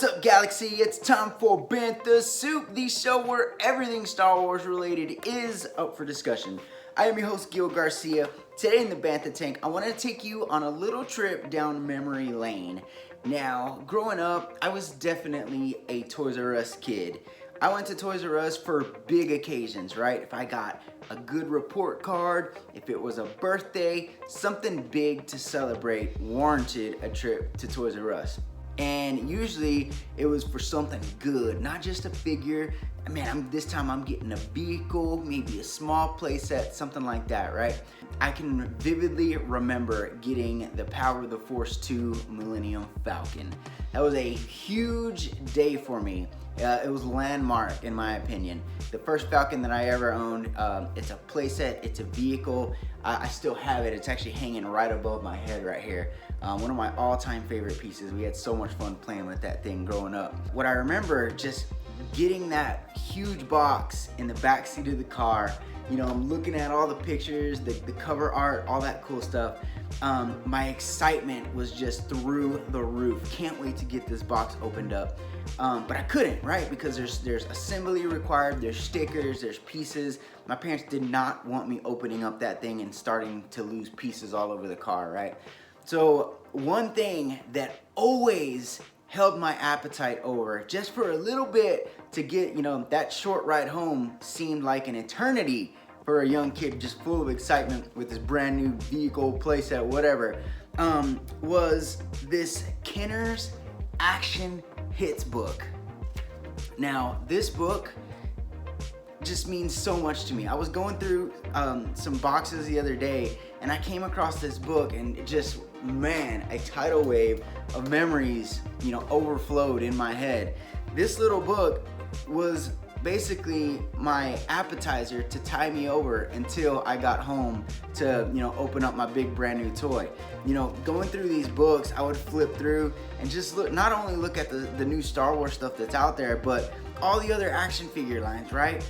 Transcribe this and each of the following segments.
What's up, Galaxy? It's time for Bantha Soup, the show where everything Star Wars related is up for discussion. I am your host, Gil Garcia. Today in the Bantha Tank, I want to take you on a little trip down memory lane. Now, growing up, I was definitely a Toys R Us kid. I went to Toys R Us for big occasions, right? If I got a good report card, if it was a birthday, something big to celebrate warranted a trip to Toys R Us. And usually it was for something good, not just a figure. Man, this time I'm getting a vehicle, maybe a small playset, something like that, right? I can vividly remember getting the Power of the Force 2 Millennium Falcon. That was a huge day for me. It was landmark in my opinion. The first Falcon that I ever owned. It's a playset, it's a vehicle. I still have it. It's actually hanging right above my head right here. One of my all-time favorite pieces. We had so much fun playing with that thing growing up. What I remember, just getting that huge box in the back seat of the car. You know, I'm looking at all the pictures, the cover art, all that cool stuff. My excitement was just through the roof. Can't wait to get this box opened up. But I couldn't, right? Because there's assembly required, there's stickers, there's pieces. My parents did not want me opening up that thing and starting to lose pieces all over the car, right? So one thing that always held my appetite over, just for a little bit to get, you know, that short ride home seemed like an eternity for a young kid just full of excitement with this brand new vehicle, playset, whatever, was this Kenner's Action Hits book. Now, this book just means so much to me. I was going through some boxes the other day and I came across this book and it just, man, a tidal wave of memories, you know, overflowed in my head. This little book was basically my appetizer to tie me over until I got home to, you know, open up my big brand new toy. You know, going through these books, I would flip through and just look, not only look at the new Star Wars stuff that's out there, but all the other action figure lines, right?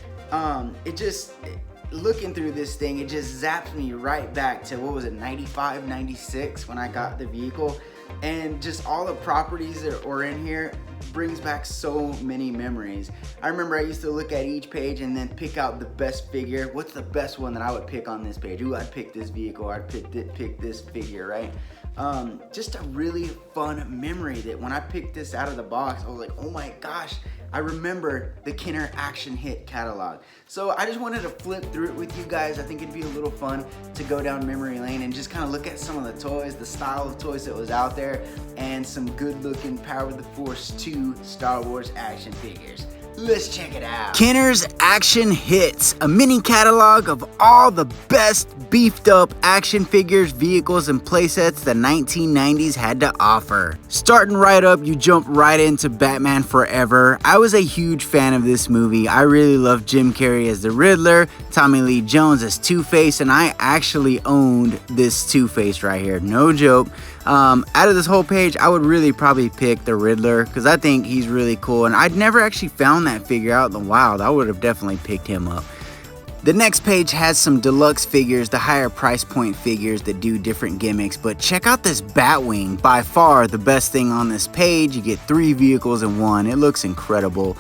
Looking through this thing, it just zaps me right back to, what was it, 95, 96 when I got the vehicle. And just all the properties that were in here brings back so many memories. I remember I used to look at each page and then pick out the best figure. What's the best one that I would pick on this page? Ooh, I'd pick this vehicle, I'd pick this figure, right? Just a really fun memory that when I picked this out of the box, I was like, oh my gosh, I remember the Kenner Action Hit catalog. So I just wanted to flip through it with you guys. I think it'd be a little fun to go down memory lane and just kind of look at some of the toys, the style of toys that was out there, and some good looking Power of the Force 2 Star Wars action figures. Let's check it out. Kenner's Action Hits, a mini catalog of all the best beefed up action figures, vehicles, and playsets the 1990s had to offer. Starting right up, you jump right into Batman Forever. I was a huge fan of this movie. I really loved Jim Carrey as the Riddler, Tommy Lee Jones as Two-Face, and I actually owned this Two-Face right here, no joke. Out of this whole page, I would really probably pick the Riddler because I think he's really cool, and I'd never actually found that figure out in the wild. I would have definitely picked him up. The next page has some deluxe figures, the higher price point figures that do different gimmicks, but check out this Batwing, by far the best thing on this page. You get 3 vehicles in one. It looks incredible.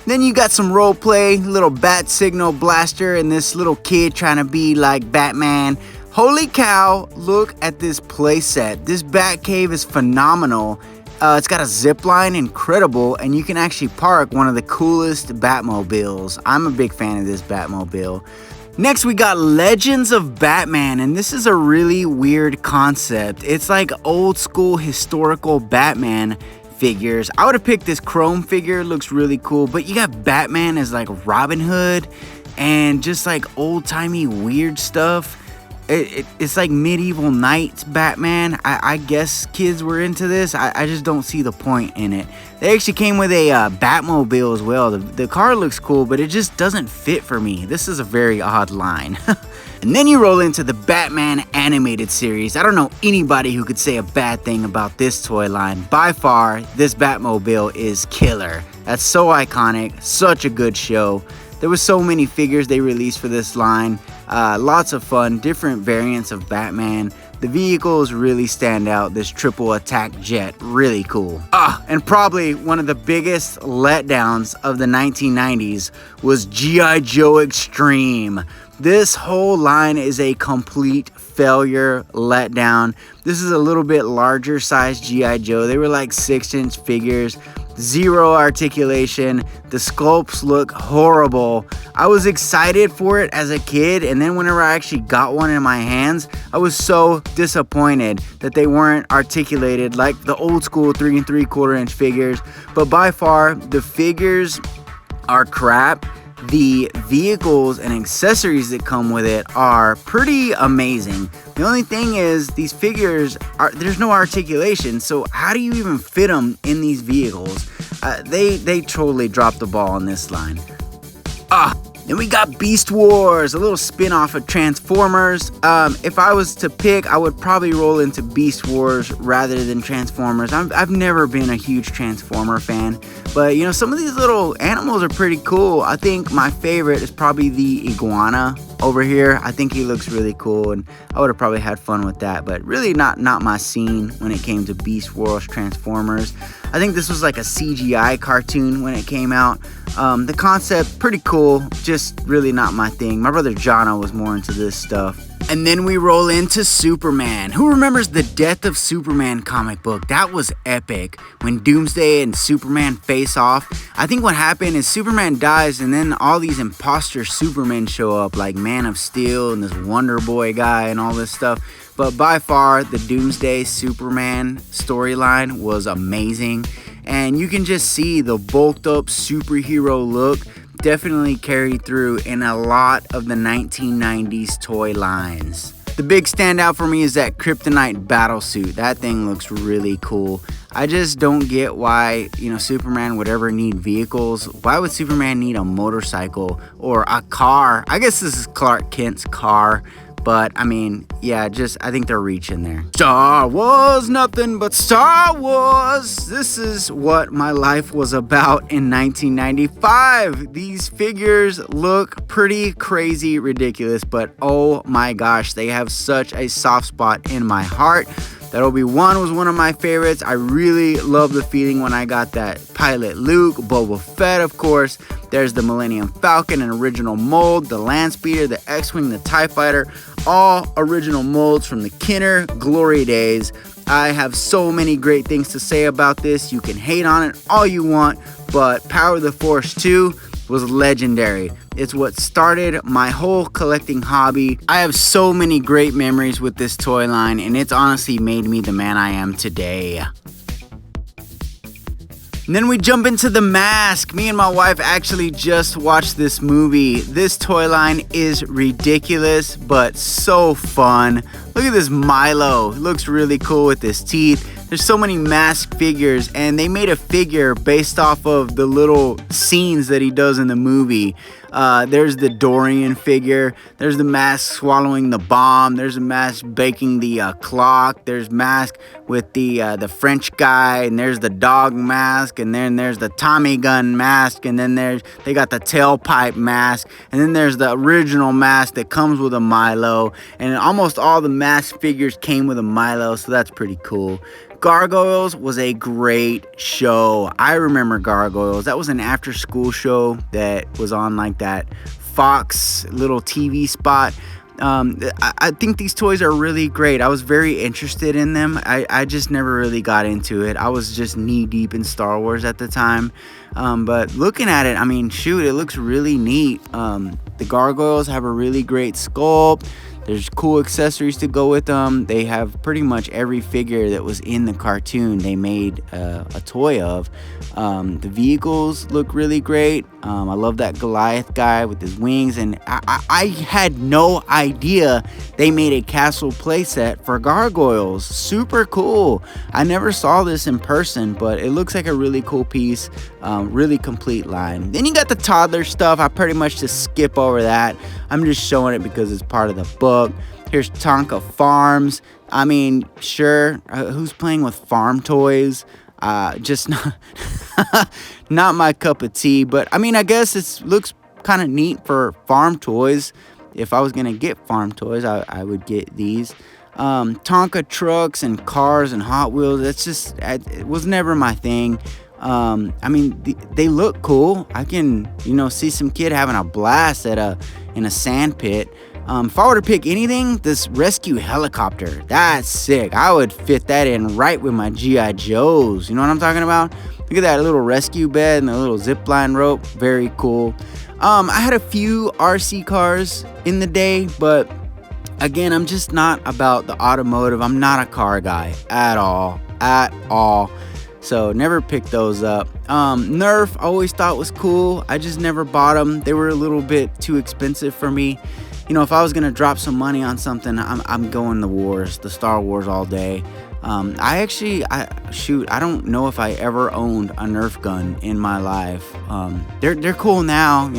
Then you got some role play, little bat signal blaster, and this little kid trying to be like Batman. Holy cow, look at this playset. This Batcave is phenomenal. It's got a zip line, incredible, and you can actually park one of the coolest Batmobiles. I'm a big fan of this Batmobile. Next, we got Legends of Batman, and this is a really weird concept. It's like old school historical Batman figures. I would have picked this chrome figure, looks really cool, but you got Batman as like Robin Hood and just like old-timey weird stuff. It's like medieval knights Batman. I guess kids were into this. I just don't see the point in it. They actually came with a Batmobile as well. The car looks cool, but it just doesn't fit for me. This is a very odd line. And then you roll into the Batman animated series. I don't know anybody who could say a bad thing about this toy line. By far, this Batmobile is killer. That's so iconic, such a good show. There was so many figures they released for this line. Lots of fun, different variants of Batman. the vehicles really stand out. This triple attack jet, really cool. And probably one of the biggest letdowns of the 1990s was G.I. Joe Extreme. This whole line is a complete failure letdown. This is a little bit larger size G.I. Joe. They were like 6-inch figures. Zero articulation. The sculpts look horrible. I was excited for it as a kid, and then whenever I actually got one in my hands, I was so disappointed that they weren't articulated like the old school 3 3/4 inch figures. But by far, the figures are crap. The vehicles and accessories that come with it are pretty amazing. The only thing is, these figures there's no articulation, so how do you even fit them in these vehicles? They totally dropped the ball on this line. Then we got Beast Wars, a little spin-off of Transformers. If I was to pick, I would probably roll into Beast Wars rather than Transformers. I've never been a huge Transformer fan, but you know, some of these little animals are pretty cool. I think my favorite is probably the iguana over here. I think he looks really cool, and I would have probably had fun with that, but really not my scene when it came to Beast Wars Transformers. I think this was like a CGI cartoon when it came out. The concept, pretty cool, just really not my thing. My brother Jono was more into this stuff. And then we roll into Superman. Who remembers the Death of Superman comic book? That was epic. When Doomsday and Superman face off. I think what happened is Superman dies, and then all these imposter Supermen show up, like Man of Steel and this Wonder Boy guy and all this stuff. But by far, the Doomsday Superman storyline was amazing. And you can just see the bulked up superhero look definitely carried through in a lot of the 1990s toy lines. The big standout for me is that Kryptonite battle suit. That thing looks really cool. I just don't get why, you know, Superman would ever need vehicles. Why would Superman need a motorcycle or a car? I guess this is Clark Kent's car. But, I mean, yeah, I think they're reaching there. Star Wars, nothing but Star Wars. This is what my life was about in 1995. These figures look pretty crazy ridiculous, but oh my gosh, they have such a soft spot in my heart. That Obi-Wan was one of my favorites. I really love the feeling when I got that pilot Luke, Boba Fett, of course. There's the Millennium Falcon, an original mold, the Land Speeder, the X-Wing, the TIE Fighter, all original molds from the Kenner glory days. I have so many great things to say about this. You can hate on it all you want, but Power of the Force 2 was legendary. It's what started my whole collecting hobby. I have so many great memories with this toy line, and it's honestly made me the man I am today. And then we jump into The Mask. Me and my wife actually just watched this movie. This toy line is ridiculous, but so fun. Look at this Milo. It looks really cool with his teeth. There's so many Mask figures, and they made a figure based off of the little scenes that he does in the movie. There's the Dorian figure. There's the Mask swallowing the bomb. There's a Mask baking the clock. There's Mask with the French guy, and there's the dog mask, and then there's the Tommy gun mask, and then they got the tailpipe mask, and then there's the original mask that comes with a Milo, and almost all the Mask figures came with a Milo, so that's pretty cool. Gargoyles was a great show. I remember Gargoyles. That was an after-school show that was on like that Fox little TV spot. I think these toys are really great. I was very interested in them. I just never really got into it. I was just knee-deep in Star Wars at the time. But looking at it, I mean, shoot, it looks really neat. The Gargoyles have a really great sculpt. There's cool accessories to go with them. They have pretty much every figure that was in the cartoon they made a toy of. The vehicles look really great. I love that Goliath guy with his wings, and I had no idea they made a castle playset for Gargoyles. Super cool. I never saw this in person, but it looks like a really cool piece. Really complete line. Then you got the toddler stuff. I pretty much just skip over that. I'm just showing it because it's part of the book. Here's Tonka Farms. I mean, sure, who's playing with farm toys? Just not my cup of tea, but I mean, I guess it looks kind of neat for farm toys. If I was gonna get farm toys, I would get these. Tonka trucks and cars and Hot Wheels, it was never my thing. I mean, they look cool. I can, see some kid having a blast in a sand pit. If I were to pick anything, this rescue helicopter, that's sick. I would fit that in right with my G.I. Joes. You know what I'm talking about? Look at that little rescue bed and the little zip line rope. Very cool. I had a few RC cars in the day, but again, I'm just not about the automotive. I'm not a car guy at all. So never picked those up. Nerf, I always thought was cool. I just never bought them. They were a little bit too expensive for me. If I was gonna drop some money on something, I'm going the Star Wars all day. I don't know if I ever owned a Nerf gun in my life. They're cool now.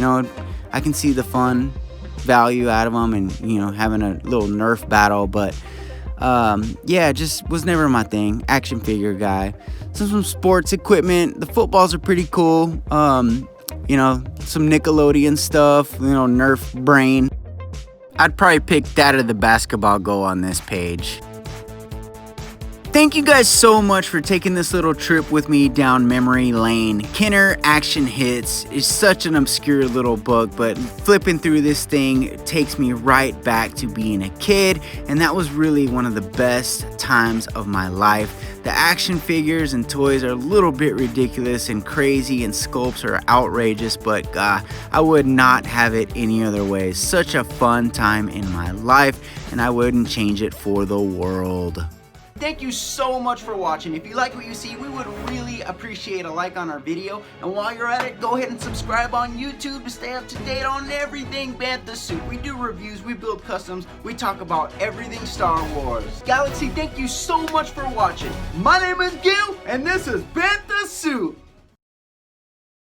I can see the fun value out of them, and having a little Nerf battle. But yeah, just was never my thing. Action figure guy. Some sports equipment. The footballs are pretty cool. Some Nickelodeon stuff. Nerf brain. I'd probably pick that or the basketball goal on this page. Thank you guys so much for taking this little trip with me down memory lane. Kenner Action Hits is such an obscure little book, but flipping through this thing takes me right back to being a kid, and that was really one of the best times of my life. The action figures and toys are a little bit ridiculous and crazy, and sculpts are outrageous, but I would not have it any other way. Such a fun time in my life, and I wouldn't change it for the world. Thank you so much for watching. If you like what you see, we would really appreciate a like on our video. And while you're at it, go ahead and subscribe on YouTube to stay up to date on everything Bantha Suit. We do reviews, we build customs, we talk about everything Star Wars. Galaxy, thank you so much for watching. My name is Gil, and this is Bantha Suit.